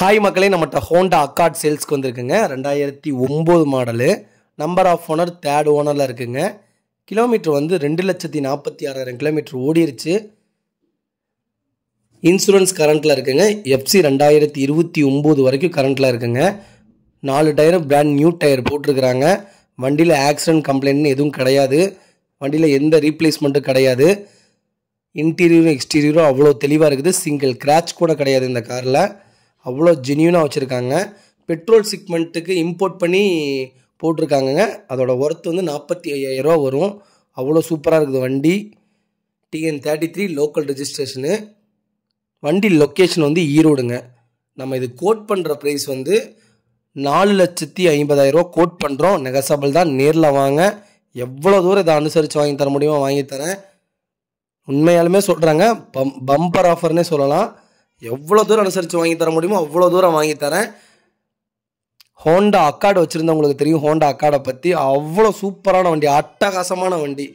Hi மக்களே, நம்மகிட்ட Honda accord சேல்ஸ்க்கு வந்திருக்குங்க. 2009 model. Number of owner third ஓனரில் இருக்குங்க. கிலோமீட்டர் வந்து 2,46,000 கிலோமீட்டர் ஓடிருச்சு. இன்சூரன்ஸ் கரண்ட்டில் இருக்குங்க. எஃப்சி 2029 வரைக்கும் கரண்ட்டில் இருக்குங்க. 4 டயரும் பிராண்ட் நியூ டயர் போட்டிருக்கிறாங்க. வண்டியில் ஆக்சிடென்ட் கம்ப்ளைண்ட்னு எதுவும் கிடையாது. வண்டியில் எந்த ரீப்ளேஸ்மெண்ட்டும் கிடையாது. இன்டீரியரும் எக்ஸ்டீரியரும் அவ்வளோ தெளிவாக இருக்குது. சிங்கிள் கிராச் கூட கிடையாது இந்த காரில். அவ்வளோ ஜென்யூனாக வச்சுருக்காங்க. பெட்ரோல் சிக்மெண்ட்டுக்கு இம்போர்ட் பண்ணி போட்டிருக்காங்கங்க. அதோட ஒர்த் வந்து 45,000 வரும். அவ்வளோ சூப்பராக இருக்குது வண்டி. TN33 local registration. வண்டி லொக்கேஷன் வந்து ஈரோடுங்க. நம்ம இது கோட் பண்ணுற ப்ரைஸ் வந்து 4,50,000 கோட் பண்ணுறோம். நெகசபிள் தான். நேரில் வாங்க. எவ்வளோ தூரம் இதை அனுசரித்து வாங்கி தர முடியுமோ வாங்கி தரேன். உண்மையாலுமே சொல்கிறாங்க. பம்பர் ஆஃபர்னே சொல்லலாம். எவ்வளோ தூரம் அனுசரித்து வாங்கி தர முடியுமோ அவ்வளோ தூரம் வாங்கி தரேன். ஹோண்டா அக்கார்டு வச்சுருந்தவங்களுக்கு தெரியும் ஹோண்டா அக்கார்டை பற்றி. அவ்வளோ சூப்பரான வண்டி, அட்டகாசமான வண்டி.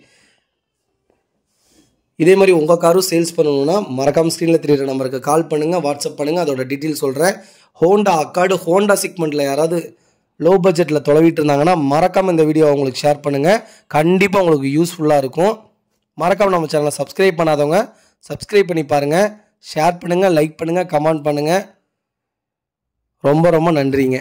இதே மாதிரி உங்கள் காரும் சேல்ஸ் பண்ணணுன்னா மறக்காமல் ஸ்க்ரீனில் தெரியுற நம்பருக்கு கால் பண்ணுங்கள், வாட்ஸ்அப் பண்ணுங்கள். அதோட டீட்டெயில் சொல்கிறேன். ஹோண்டா அக்கார்டு ஹோண்டா செக்மெண்ட்டில் யாராவது லோ பட்ஜெட்டில் தொலைவிட்டு இருந்தாங்கன்னா மறக்காமல் இந்த வீடியோ உங்களுக்கு ஷேர் பண்ணுங்கள். கண்டிப்பாக உங்களுக்கு யூஸ்ஃபுல்லாக இருக்கும். மறக்காமல் நம்ம சேனலை சப்ஸ்கிரைப் பண்ணாதவங்க சப்ஸ்கிரைப் பண்ணி பாருங்கள். ஷேர் பண்ணுங்கள், லைக் பண்ணுங்கள், கமெண்ட் பண்ணுங்கள். ரொம்ப ரொம்ப நன்றிங்க.